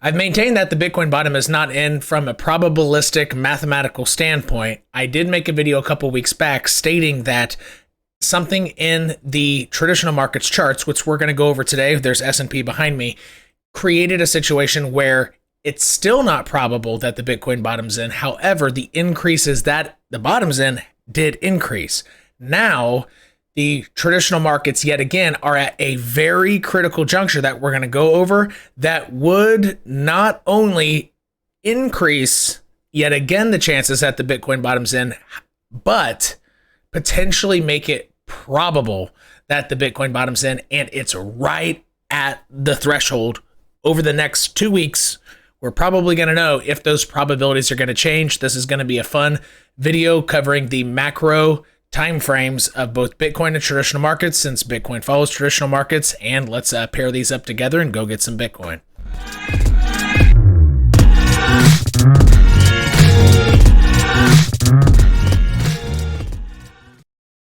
I've maintained that the Bitcoin bottom is not in from a probabilistic mathematical standpoint. I did make a video a couple weeks back stating that something in the traditional markets charts, which we're going to go over today, there's S&P behind me, created a situation where it's still not probable that the Bitcoin bottom's in. However, the increases that the bottom's in did increase. Now, the traditional markets, yet again, are at a very critical juncture that we're going to go over that would not only increase, yet again, the chances that the Bitcoin bottom's in, but potentially make it probable that the Bitcoin bottom's in, and it's right at the threshold. Over the next 2 weeks, we're probably going to know if those probabilities are going to change. This is going to be a fun video covering the macro timeframes of both Bitcoin and traditional markets, since Bitcoin follows traditional markets. And let's pair these up together and go get some Bitcoin.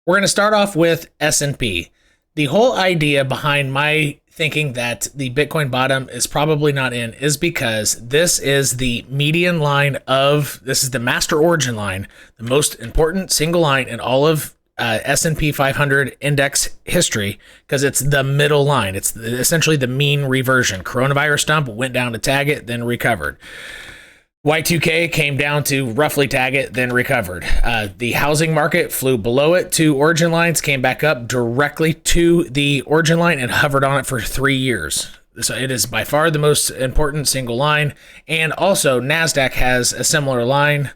We're going to start off with S&P. The whole idea behind my thinking that the Bitcoin bottom is probably not in is because this is the median line this is the master origin line, the most important single line in all of S&P 500 index history, because it's the middle line. It's essentially the mean reversion. Coronavirus dump went down to tag it, then recovered. Y2K came down to roughly tag it, then recovered. The housing market flew below it to origin lines, came back up directly to the origin line and hovered on it for 3 years. So it is by far the most important single line. And also Nasdaq has a similar line.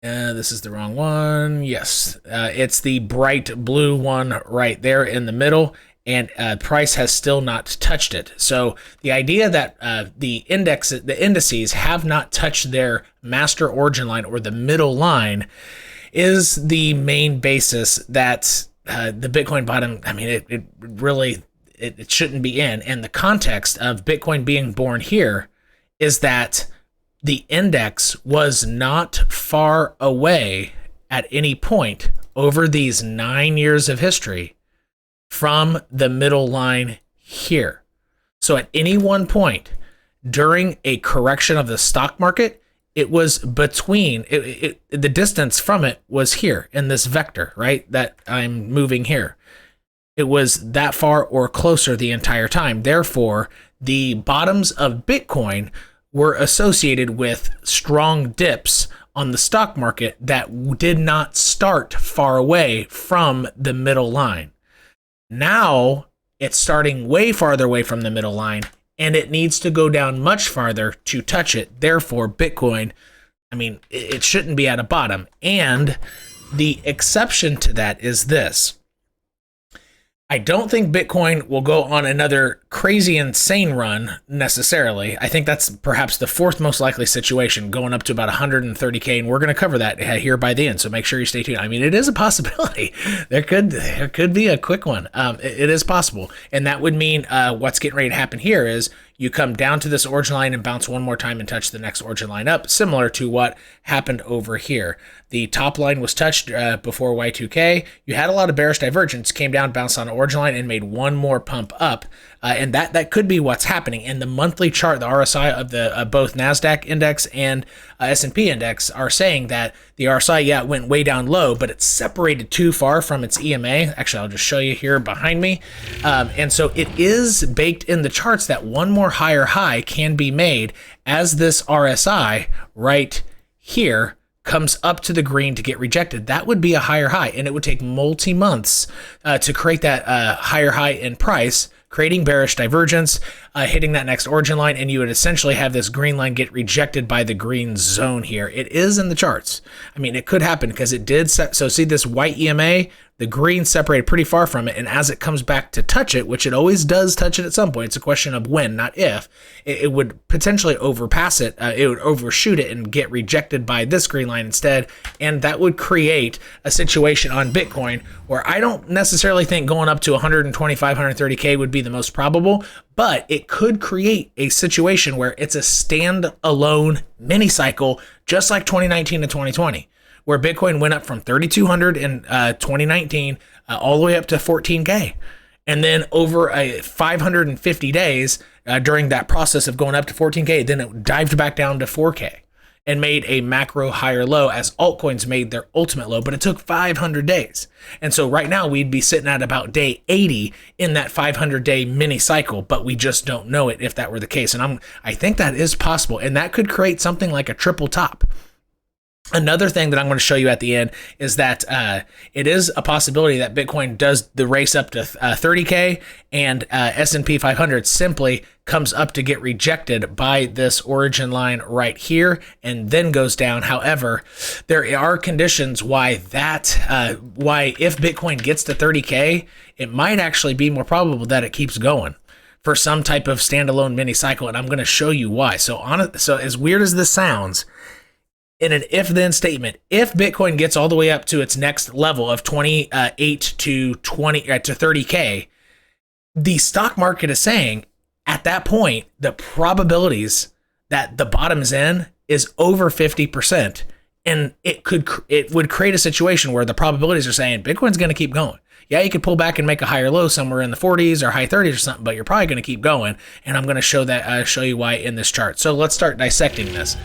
This is the wrong one. Yes, it's the bright blue one right there in the middle. And price has still not touched it. So the idea that the indices have not touched their master origin line or the middle line is the main basis that the Bitcoin bottom, I mean, it really shouldn't be in. And the context of Bitcoin being born here is that the index was not far away at any point over these 9 years of history from the middle line here. So at any one point during a correction of the stock market, it was between, the distance from it was here in this vector, right, that I'm moving here. It was that far or closer the entire time. Therefore, the bottoms of Bitcoin were associated with strong dips on the stock market that did not start far away from the middle line. Now it's starting way farther away from the middle line, and it needs to go down much farther to touch it. Therefore, Bitcoin, I mean, it shouldn't be at a bottom. And the exception to that is this. I don't think Bitcoin will go on another crazy, insane run necessarily. I think that's perhaps the fourth most likely situation, going up to about 130K, and we're going to cover that here by the end, so make sure you stay tuned. I mean, it is a possibility. There could be a quick one. It is possible, and that would mean what's getting ready to happen here is you come down to this origin line and bounce one more time and touch the next origin line up, similar to what happened over here. The top line was touched before Y2K. You had a lot of bearish divergence, came down, bounced on an origin line, and made one more pump up. And that could be what's happening. And the monthly chart, the RSI of the both Nasdaq index and S&P index are saying that the RSI, went way down low, but it's separated too far from its EMA. Actually, I'll just show you here behind me. And so it is baked in the charts that one more higher high can be made as this RSI right here comes up to the green to get rejected. That would be a higher high, and it would take multi-months to create that higher high in price, creating bearish divergence, hitting that next origin line, and you would essentially have this green line get rejected by the green zone here. It is in the charts. I mean, it could happen because it did. So see this white EMA, the green separated pretty far from it, and as it comes back to touch it, which it always does touch it at some point, it's a question of when, not if, it would potentially overpass it, it would overshoot it and get rejected by this green line instead, and that would create a situation on Bitcoin where I don't necessarily think going up to 125, 130K would be the most probable, but it could create a situation where it's a standalone mini cycle, just like 2019 to 2020. Where Bitcoin went up from 3,200 in 2019 all the way up to 14K. And then over a 550 days during that process of going up to 14K, then it dived back down to 4K and made a macro higher low as altcoins made their ultimate low, but it took 500 days. And so right now we'd be sitting at about day 80 in that 500-day mini cycle, but we just don't know it if that were the case. And I think that is possible, and that could create something like a triple top. Another thing that I'm going to show you at the end is that it is a possibility that Bitcoin does the race up to 30K, and S&P 500 simply comes up to get rejected by this origin line right here and then goes down. However, there are conditions why if Bitcoin gets to 30K, it might actually be more probable that it keeps going for some type of standalone mini cycle, and I'm going to show you why. So as weird as this sounds, in an if-then statement, if Bitcoin gets all the way up to its next level of 28 to 30K, the stock market is saying at that point, the probabilities that the bottom is in is over 50%. And it would create a situation where the probabilities are saying Bitcoin's going to keep going. Yeah, you could pull back and make a higher low somewhere in the 40s or high 30s or something, but you're probably going to keep going. And I'm going to show you why in this chart. So let's start dissecting this.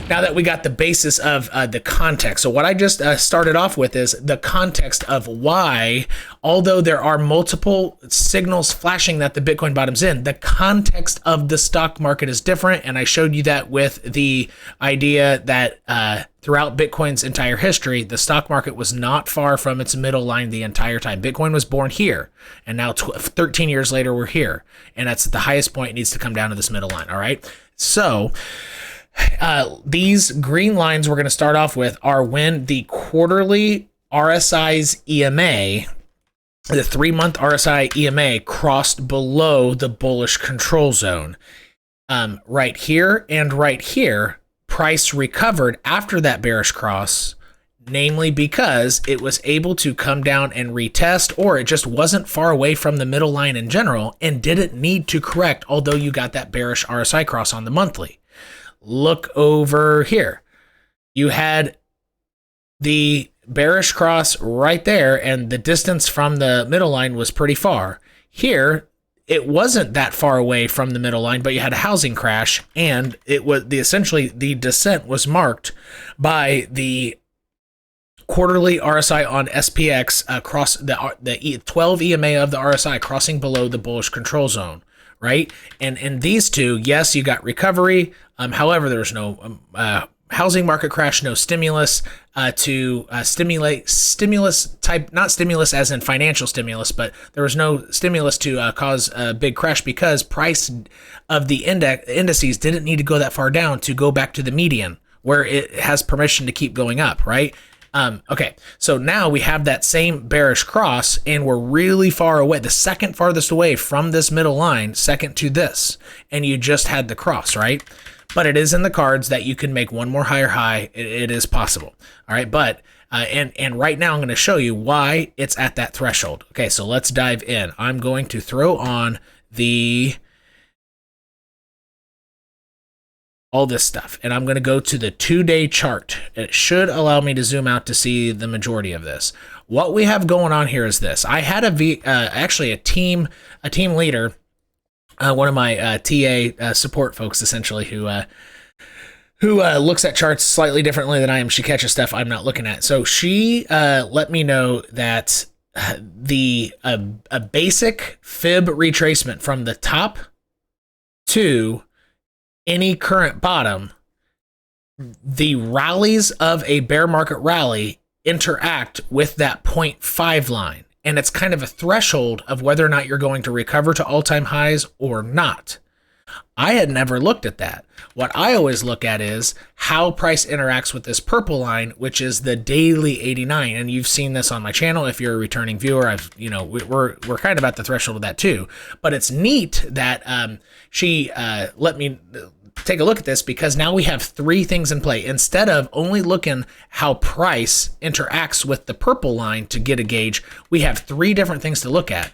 Now that we got the basis of the context. So what I just started off with is the context of why, although there are multiple signals flashing that the Bitcoin bottom's in, the context of the stock market is different. And I showed you that with the idea that throughout Bitcoin's entire history, the stock market was not far from its middle line the entire time. Bitcoin was born here, and now 13 years later, we're here. And that's at the highest point. It needs to come down to this middle line, all right? So these green lines we're going to start off with are when the quarterly RSI's EMA, the 3-month RSI EMA, crossed below the bullish control zone. Right here and right here, price recovered after that bearish cross, namely because it was able to come down and retest, or it just wasn't far away from the middle line in general and didn't need to correct, although you got that bearish RSI cross on the monthly. Look over here. You had the bearish cross right there, and the distance from the middle line was pretty far. Here, it wasn't that far away from the middle line, but you had a housing crash, and it was essentially the descent was marked by the quarterly RSI on SPX across the 12 EMA of the RSI crossing below the bullish control zone. Right? And in these two, yes, you got recovery. However, there's no housing market crash, no stimulus to stimulate stimulus type, not stimulus as in financial stimulus, but there was no stimulus to cause a big crash because price of the indices didn't need to go that far down to go back to the median where it has permission to keep going up, right? Okay, so now we have that same bearish cross, and we're really far away, the second farthest away from this middle line, second to this, and you just had the cross, right? But it is in the cards that you can make one more higher high. It is possible, all right? But and right now I'm going to show you why it's at that threshold. Okay, so let's dive in. I'm going to throw on all this stuff, and I'm going to go to the 2-day chart. It should allow me to zoom out to see the majority of this. What we have going on here is this. I had actually a team leader, one of my TA support folks, essentially, who looks at charts slightly differently than I am. She catches stuff I'm not looking at. So she let me know that a basic fib retracement from the top to any current bottom, the rallies of a bear market rally interact with that 0.5 line. And it's kind of a threshold of whether or not you're going to recover to all-time highs or not. I had never looked at that. What I always look at is how price interacts with this purple line, which is the daily 89. And you've seen this on my channel. If you're a returning viewer, we're kind of at the threshold of that too. But it's neat that she let me take a look at this, because now we have 3 things in play. Instead of only looking how price interacts with the purple line to get a gauge, we have 3 different things to look at.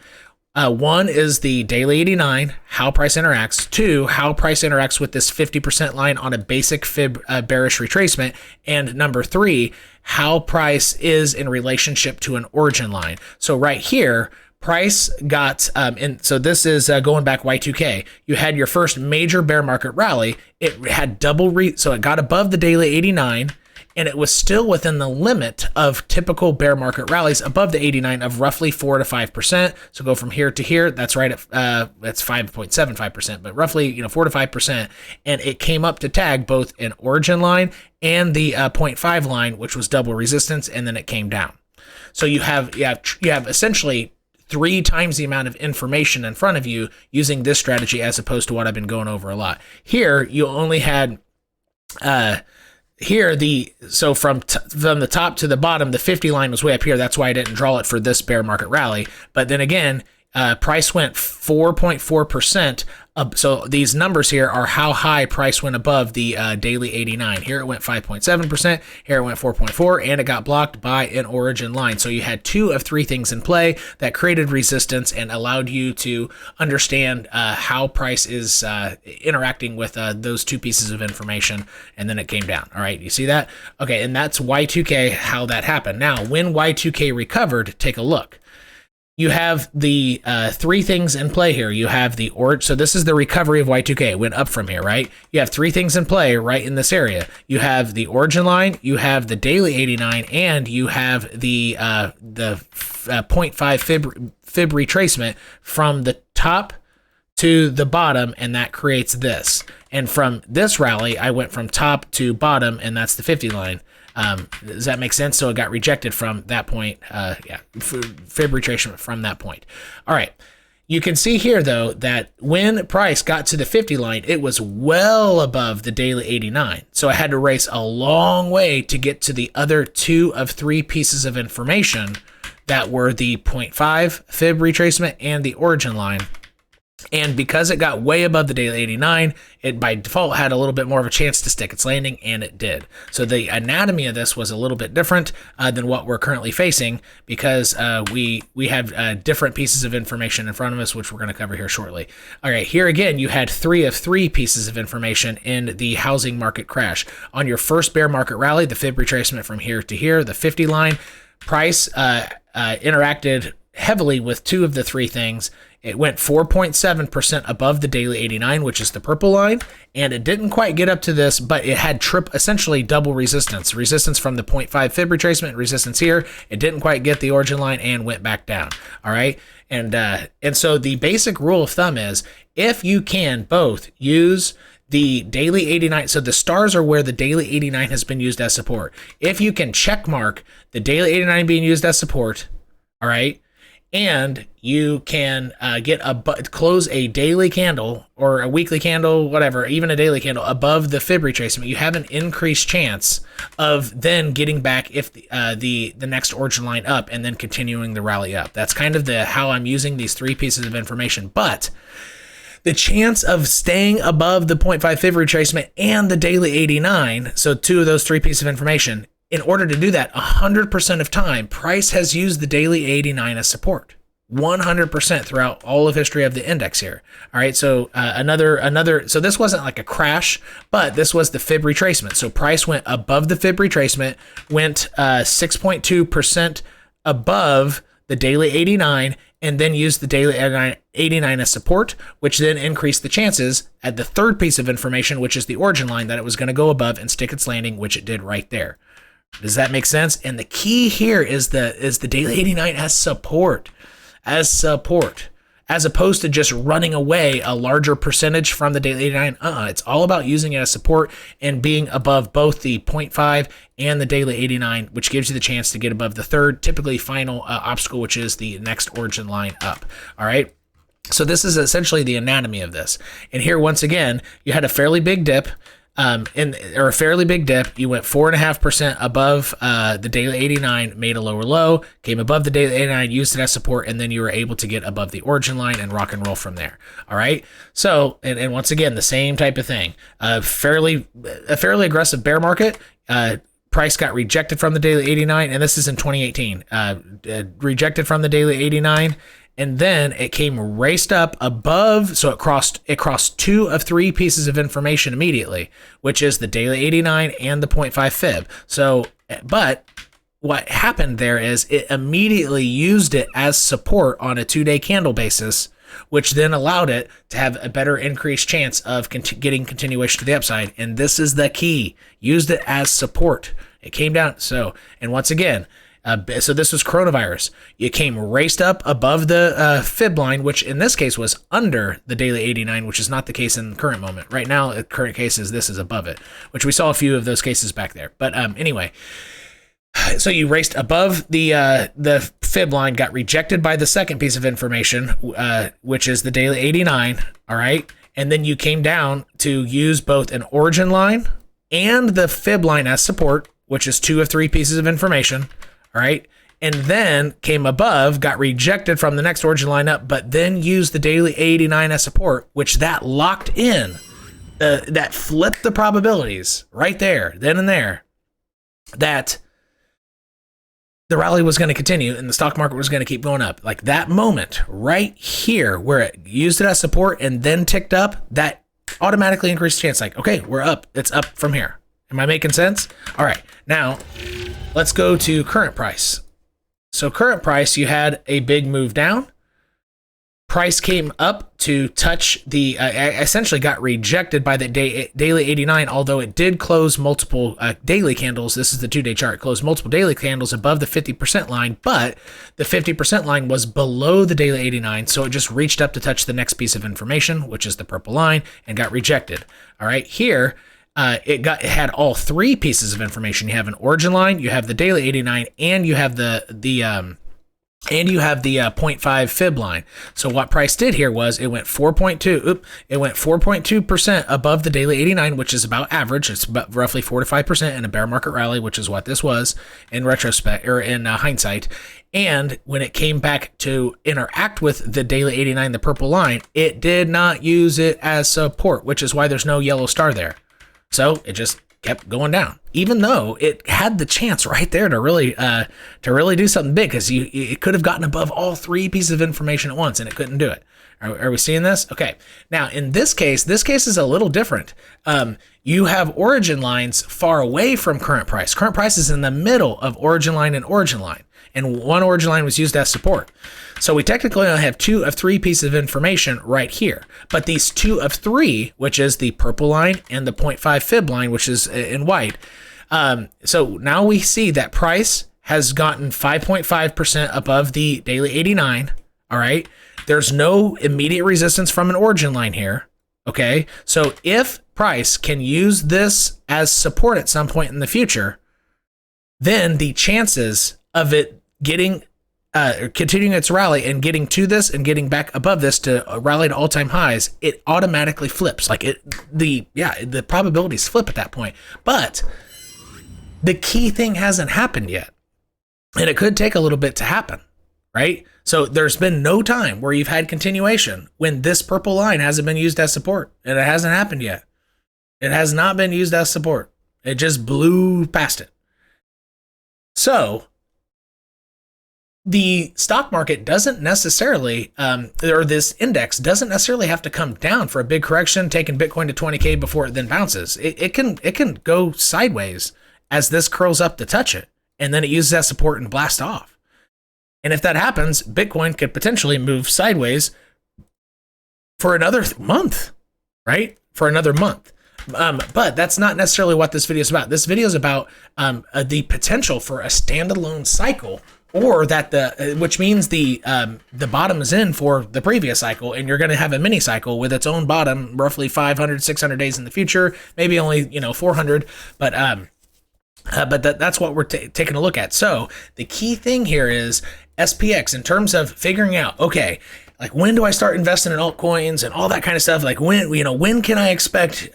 One is the daily 89, how price interacts. 2, how price interacts with this 50% line on a basic fib bearish retracement. And number 3, how price is in relationship to an origin line. So right here, price got, and so this is going back Y2K. You had your first major bear market rally. It had so it got above the daily 89, and it was still within the limit of typical bear market rallies above the 89 of roughly 4 to 5%. So go from here to here. That's right at that's 5.75%, but roughly 4 to 5%. And it came up to tag both an origin line and the 0.5 line, which was double resistance, and then it came down. So you have essentially 3 times the amount of information in front of you using this strategy as opposed to what I've been going over a lot. Here you only had so from the top to the bottom, the 50 line was way up here. That's why I didn't draw it for this bear market rally. But then again, price went 4.4%. So these numbers here are how high price went above the daily 89. Here it went 5.7%. Here it went 4.4, and it got blocked by an origin line. So you had 2 of 3 things in play that created resistance and allowed you to understand how price is interacting with those 2 pieces of information, and then it came down. All right, you see that? Okay, and that's Y2K, how that happened. Now, when Y2K recovered, take a look. You have the 3 things in play here. You have so this is the recovery of Y2K. It went up from here, right? You have 3 things in play right in this area. You have the origin line, you have the daily 89, and you have the 0.5 fib retracement from the top to the bottom, and that creates this. And from this rally, I went from top to bottom, and that's the 50 line. Does that make sense? So it got rejected from that point. Fib retracement from that point. All right. You can see here, though, that when price got to the 50 line, it was well above the daily 89. So I had to race a long way to get to the other 2 of 3 pieces of information that were the 0.5 fib retracement and the origin line. And because it got way above the daily 89, it by default had a little bit more of a chance to stick its landing, and it did. So the anatomy of this was a little bit different than what we're currently facing, because we have different pieces of information in front of us, which we're going to cover here shortly. All right, here again, you had 3 of 3 pieces of information in the housing market crash. On your first bear market rally, the fib retracement from here to here, the 50 line, price interacted heavily with 2 of the 3 things. It went 4.7% above the daily 89, which is the purple line, and it didn't quite get up to this, but it had essentially double resistance from the 0.5 fib retracement, resistance here. It didn't quite get the origin line and went back down. All right, and so the basic rule of thumb is, if you can both use the daily 89, so the stars are where the daily 89 has been used as support. If you can check mark the daily 89 being used as support, all right, and you can close a daily candle or a weekly candle, whatever, even a daily candle above the fib retracement, you have an increased chance of then getting back if the next origin line up and then continuing the rally up. That's kind of how I'm using these 3 pieces of information. But the chance of staying above the 0.5 fib retracement and the daily 89, so 2 of those 3 pieces of information, in order to do that, 100% of time, price has used the daily 89 as support. 100% throughout all of history of the index here. All right, so so this wasn't like a crash, but this was the fib retracement. So price went above the fib retracement, went 6.2% above the daily 89, and then used the daily 89 as support, which then increased the chances at the 3rd piece of information, which is the origin line, that it was going to go above and stick its landing, which it did right there. Does that make sense? And the key here is the daily 89 as support, as opposed to just running away a larger percentage from the daily 89. It's all about using it as support and being above both the 0.5 and the daily 89, which gives you the chance to get above the 3rd, typically final obstacle, which is the next origin line up. All right. So this is essentially the anatomy of this. And here, once again, you had a fairly big dip. A fairly big dip. You went 4.5% above the daily 89, made a lower low, came above the daily 89, used it as support, and then you were able to get above the origin line and rock and roll from there. All right. So, and once again, the same type of thing. A fairly aggressive bear market. Price got rejected from the daily 89, and this is in 2018. Rejected from the daily 89. And then it came raced up above, so it crossed 2 of 3 pieces of information immediately, which is the daily 89 and the 0.5 fib. So, but what happened there is it immediately used it as support on a 2-day candle basis, which then allowed it to have a better increased chance of getting continuation to the upside. And this is the key. Used it as support. It came down. So, and once again, so this was coronavirus. It came raced up above the fib line, which in this case was under the daily 89, which is not the case in the current moment. Right now, the current case is this is above it, which we saw a few of those cases back there. But anyway, so you raced above the fib line, got rejected by the second piece of information, which is the daily 89. All right, and then you came down to use both an origin line and the fib line as support, which is 2 of 3 pieces of information. All right, and then came above, got rejected from the next origin line up, but then used the daily 89 as support, which that locked in, that flipped the probabilities right there, then and there, that the rally was going to continue and the stock market was going to keep going up. Like that moment right here where it used it as support and then ticked up, that automatically increased chance. Like, okay, we're up. It's up from here. Am I making sense? All right, now let's go to current price. So current price, you had a big move down. Price came up to touch the, essentially got rejected by the daily 89, although it did close multiple daily candles. This is the 2-day chart. It closed multiple daily candles above the 50% line, but the 50% line was below the daily 89, so it just reached up to touch the next piece of information, which is the purple line, and got rejected. All right, here, it had all 3 pieces of information. You have an origin line, you have the daily 89, and you have the 0.5 fib line. So what price did here was it went 4.2% above the daily 89, which is about average. It's about roughly 4 to 5% in a bear market rally, which is what this was in retrospect or in hindsight. And when it came back to interact with the daily 89, the purple line, it did not use it as support, which is why there's no yellow star there. So it just kept going down, even though it had the chance right there to really do something big, because it could have gotten above all 3 pieces of information at once, and it couldn't do it. Are we seeing this? Okay. Now in this case is a little different. You have origin lines far away from current price. Current price is in the middle of origin line and origin line, and one origin line was used as support. So we technically only have 2 of 3 pieces of information right here. But these 2 of 3, which is the purple line and the 0.5 fib line, which is in white. So now we see that price has gotten 5.5% above the daily 89. All right. There's no immediate resistance from an origin line here. Okay. So if price can use this as support at some point in the future, then the chances of it getting continuing its rally and getting to this and getting back above this to rally to all-time highs, it automatically flips. Like the probabilities flip at that point. But the key thing hasn't happened yet, and it could take a little bit to happen, right? So there's been no time where you've had continuation when this purple line hasn't been used as support, and it hasn't happened yet. It has not been used as support. It just blew past it. So the stock market doesn't necessarily, or this index doesn't necessarily have to come down for a big correction, taking Bitcoin to 20K before it then bounces. It can go sideways as this curls up to touch it, and then it uses that support and blast off. And if that happens, Bitcoin could potentially move sideways for another month, right? For another month. But that's not necessarily what this video is about. This video is about the potential for a standalone cycle, or that which means the bottom is in for the previous cycle, and you're going to have a mini cycle with its own bottom, roughly 500, 600 days in the future, maybe only 400, but that's what we're taking a look at. So the key thing here is SPX in terms of figuring out, okay, like when do I start investing in altcoins and all that kind of stuff? Like when can I expect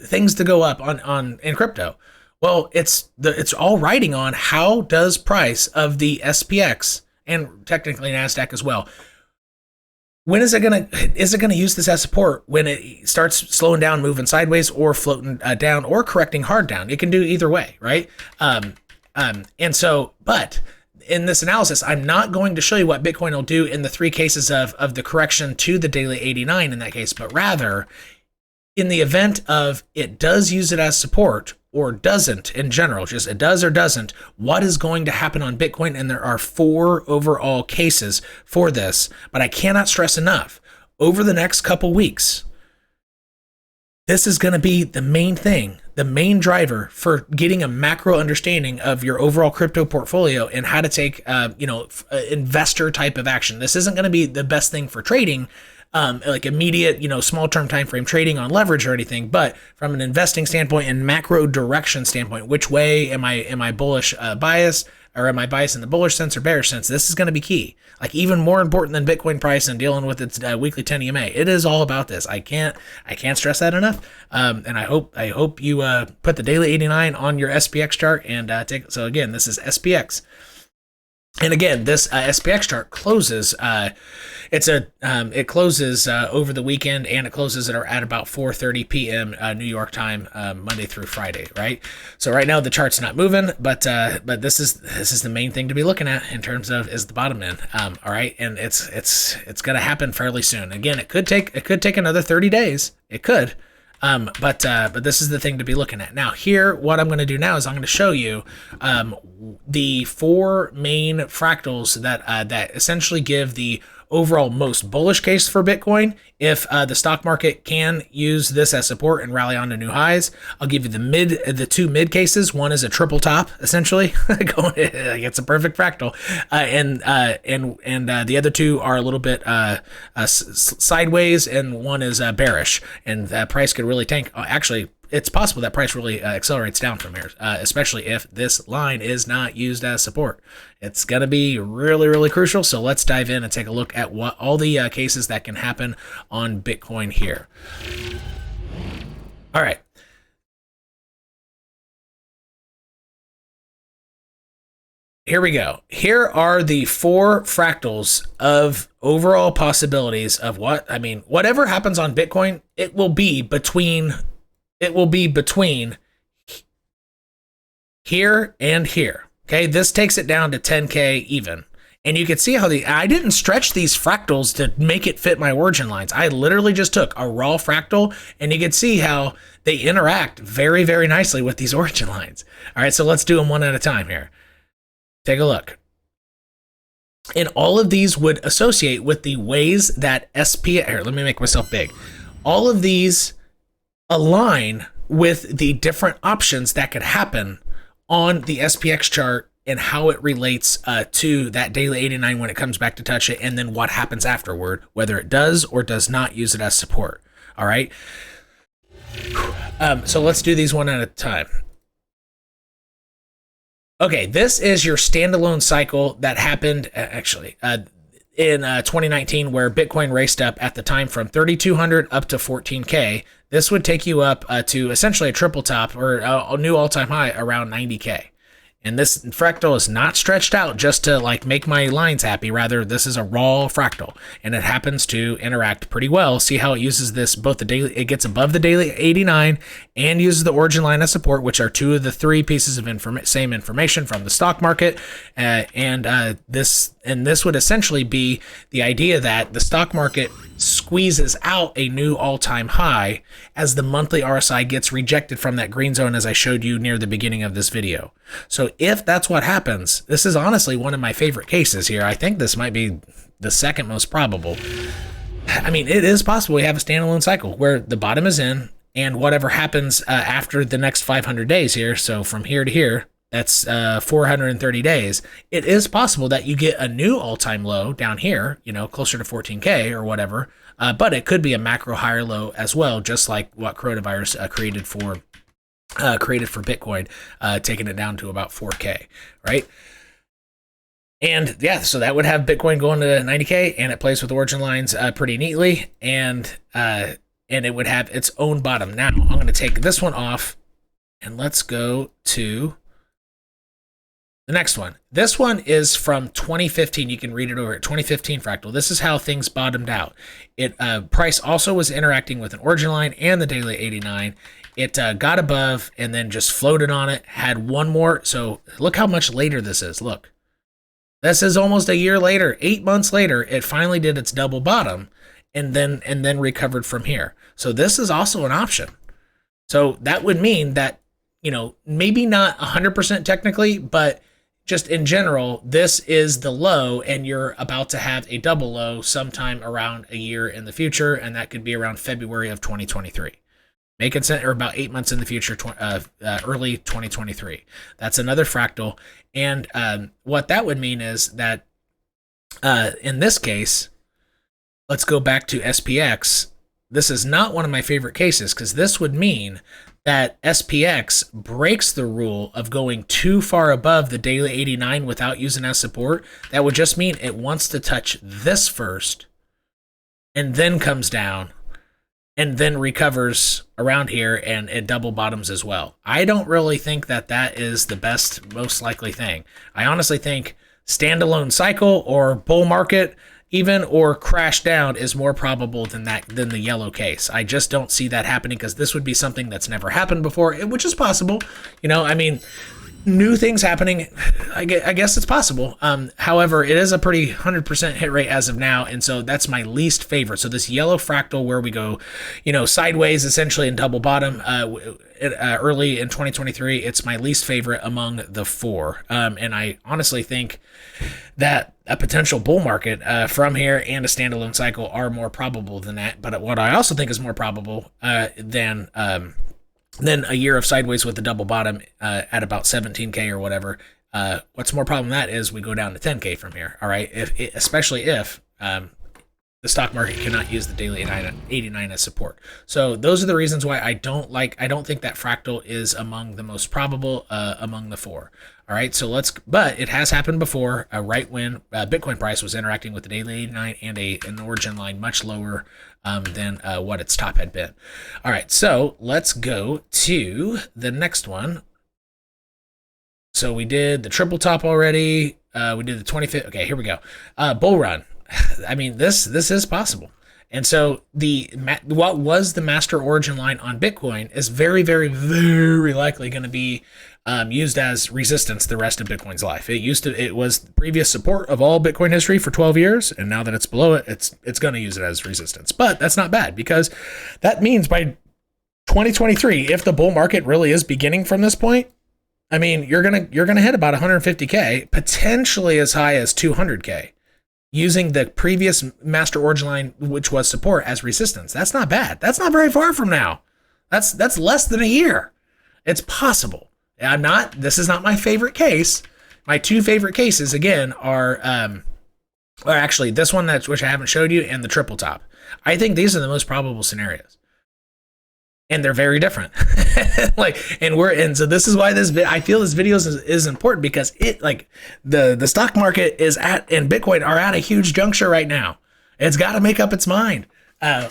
things to go up in crypto? Well, it's all riding on how does price of the SPX and technically Nasdaq as well. When is it gonna use this as support when it starts slowing down, moving sideways, or floating down, or correcting hard down? It can do either way, right? And so, but in this analysis, I'm not going to show you what Bitcoin will do in the 3 cases of the correction to the daily 89 in that case, but rather in the event of it does use it as support, or doesn't in general, just it does or doesn't, what is going to happen on Bitcoin? And there are 4 overall cases for this, but I cannot stress enough, over the next couple weeks, this is going to be the main thing, the main driver for getting a macro understanding of your overall crypto portfolio and how to take, investor type of action. This isn't going to be the best thing for trading, like immediate, small term time frame trading on leverage or anything, but from an investing standpoint and macro direction standpoint, which way am I bullish biased, or am I biased in the bullish sense or bearish sense? This is going to be key. Like even more important than Bitcoin price and dealing with its weekly 10 EMA. It is all about this. I can't stress that enough. And I hope you put the daily 89 on your SPX chart and take. So again, this is SPX. And again, this SPX chart closes. It closes over the weekend, and it closes at about 4:30 p.m. New York time, Monday through Friday. Right. So right now the chart's not moving, but this is the main thing to be looking at in terms of is the bottom in. All right, and it's going to happen fairly soon. Again, it could take another 30 days. It could. But this is the thing to be looking at. Now here, what I'm going to do now is I'm going to show you the 4 main fractals that essentially give the overall most bullish case for Bitcoin if the stock market can use this as support and rally on to new highs. I'll give you the 2 mid cases. One is a triple top, essentially. It's a perfect fractal, and the other 2 are a little bit sideways, and one is bearish, and that price could really tank. Actually, it's possible that price really accelerates down from here, especially if this line is not used as support. It's going to be really, really crucial. So let's dive in and take a look at what all the cases that can happen on Bitcoin here. All right. Here we go. Here are the 4 fractals of overall possibilities of whatever happens on Bitcoin, it will be between here and here. Okay, this takes it down to 10K even. And you can see how I didn't stretch these fractals to make it fit my origin lines. I literally just took a raw fractal, and you can see how they interact very, very nicely with these origin lines. All right, so let's do them one at a time here. Take a look. And all of these would associate with the ways that here, let me make myself big. All of these align with the different options that could happen on the SPX chart and how it relates to that daily 89 when it comes back to touch it, and then what happens afterward, whether it does or does not use it as support. All right. So let's do these one at a time. Okay, this is your standalone cycle that happened in 2019, where Bitcoin raced up at the time from 3,200 up to 14K. This would take you up to essentially a triple top or a new all-time high around 90K. And this fractal is not stretched out just to make my lines happy. Rather, this is a raw fractal, and it happens to interact pretty well. See how it uses this, both the daily, it gets above the daily 89 and uses the origin line as support, which are 2 of the 3 pieces of same information from the stock market. This would essentially be the idea that the stock market squeezes out a new all-time high as the monthly RSI gets rejected from that green zone, as I showed you near the beginning of this video. So if that's what happens, this is honestly one of my favorite cases here. I think this might be the second most probable. I mean, it is possible we have a standalone cycle where the bottom is in, and whatever happens after the next 500 days here, so from here to here, that's 430 days. It is possible that you get a new all-time low down here, closer to 14K or whatever, but it could be a macro higher low as well, just like what coronavirus created for Bitcoin, taking it down to about 4K, right? And yeah, so that would have Bitcoin going to 90K, and it plays with origin lines pretty neatly, and it would have its own bottom. Now I'm going to take this one off, and let's go to the next one. This one is from 2015. You can read it over at 2015 fractal. This is how things bottomed out. Price also was interacting with an origin line and the daily 89. It got above and then just floated on it, had one more. So look how much later this is. Look, this is almost a year later, 8 months later, it finally did its double bottom and then recovered from here. So this is also an option. So that would mean that, maybe not 100% technically, but just in general, this is the low, and you're about to have a double low sometime around a year in the future, and that could be around February of 2023. Making sense, or about 8 months in the future, early 2023. That's another fractal, and what that would mean is that in this case, let's go back to SPX. This is not one of my favorite cases because this would mean that SPX breaks the rule of going too far above the daily 89 without using as support. That would just mean it wants to touch this first and then comes down and then recovers around here, and it double bottoms as well. I don't really think that that is the best, most likely thing. I honestly think standalone cycle or bull market even, or crash down is more probable than the yellow case. I just don't see that happening because this would be something that's never happened before, which is possible. New things happening, I guess it's possible. However, it is a pretty 100% hit rate as of now, and so that's my least favorite. So this yellow fractal where we go, sideways essentially and double bottom early in 2023, it's my least favorite among the four. And I honestly think that a potential bull market from here and a standalone cycle are more probable than that. But what I also think is more probable than a year of sideways with the double bottom at about 17K or whatever. What's more problem than that is we go down to 10K from here. All right, especially if the stock market cannot use the daily 89 as support. So those are the reasons why I don't think that fractal is among the most probable among the four. All right, but it has happened before, right when Bitcoin price was interacting with the daily 89 and an origin line much lower than what its top had been. All right, so let's go to the next one. So we did the triple top already. We did the 25th. Okay, here we go. Bull run. I mean, this is possible. And so what was the master origin line on Bitcoin is very, very, very likely going to be used as resistance the rest of Bitcoin's life. It was the previous support of all Bitcoin history for 12 years, and now that it's below it, it's going to use it as resistance. But that's not bad because that means by 2023, if the bull market really is beginning from this point, I mean, you're gonna hit about 150K, potentially as high as 200K. Using the previous master origin line, which was support, as resistance. That's not bad. That's not very far from now. That's less than a year. It's possible. This is not my favorite case. My two favorite cases, again, are actually this one which I haven't showed you, and the triple top. I think these are the most probable scenarios. And they're very different. So this is why I feel this video is important, because the stock market and Bitcoin are at a huge juncture right now. It's got to make up its mind.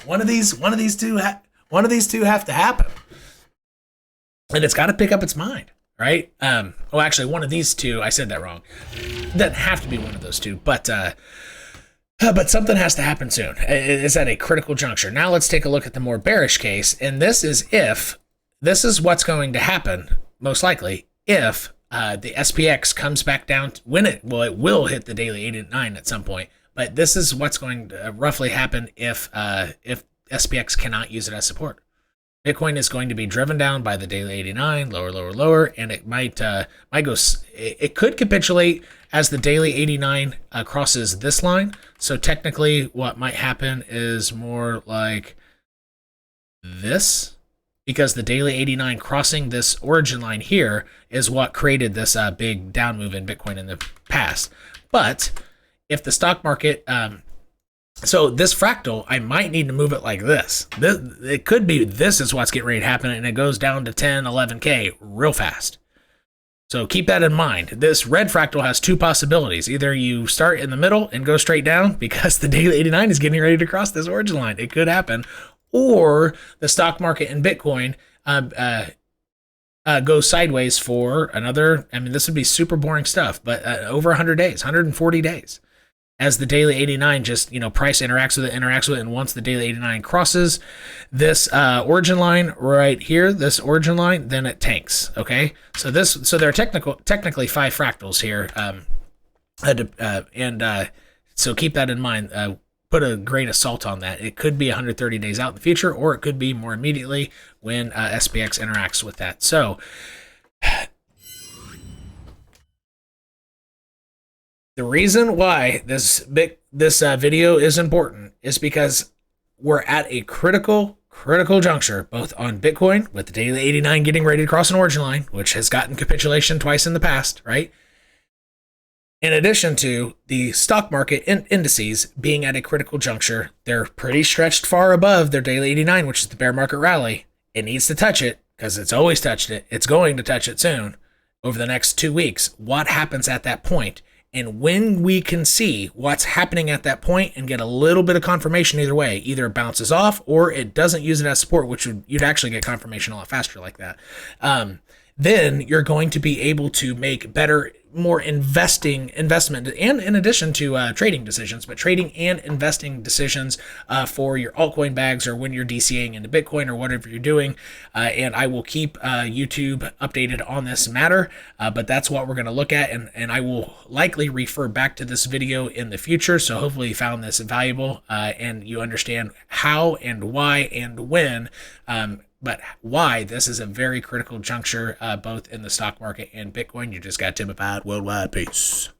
One of these two have to happen, and it's got to pick up its mind, right? Actually, one of these two, I said that wrong. It doesn't have to be one of those two, but something has to happen soon. It's at a critical juncture. Now let's take a look at the more bearish case. And this is what's going to happen, most likely, if the SPX comes back down. It will hit the daily 89 at some point. But this is what's going to roughly happen if SPX cannot use it as support. Bitcoin is going to be driven down by the daily 89, lower, lower, lower, and it might go. It could capitulate as the daily 89 crosses this line. So technically, what might happen is more like this, because the daily 89 crossing this origin line here is what created this big down move in Bitcoin in the past. But if the stock market so this fractal, I might need to move it like this. It could be this is what's getting ready to happen, and it goes down to 10, 11K real fast. So keep that in mind. This red fractal has two possibilities. Either you start in the middle and go straight down because the daily 89 is getting ready to cross this origin line. It could happen. Or the stock market and Bitcoin go sideways for another, this would be super boring stuff, but over 100 days, 140 days. As the daily 89 just, price interacts with it, and once the daily 89 crosses this origin line right here, this origin line, then it tanks, okay? So there are technically 5 fractals here, so keep that in mind. Put a grain of salt on that. It could be 130 days out in the future, or it could be more immediately when SPX interacts with that. So The reason why this video is important is because we're at a critical juncture, both on Bitcoin with the daily 89 getting ready to cross an origin line, which has gotten capitulation twice in the past, right? In addition to the stock market indices being at a critical juncture, they're pretty stretched far above their daily 89, which is the bear market rally. It needs to touch it because it's always touched it. It's going to touch it soon over the next 2 weeks. What happens at that point? And when we can see what's happening at that point and get a little bit of confirmation either way, either it bounces off or it doesn't use it as support, which you'd actually get confirmation a lot faster like that, then you're going to be able to make better, more investment, and in addition to trading decisions, but trading and investing decisions for your altcoin bags or when you're DCAing into Bitcoin or whatever you're doing. And I will keep YouTube updated on this matter, but that's what we're going to look at, and I will likely refer back to this video in the future. So hopefully you found this valuable and you understand how and why and when, but why this is a very critical juncture, both in the stock market and Bitcoin. You just got Timified Worldwide. Peace.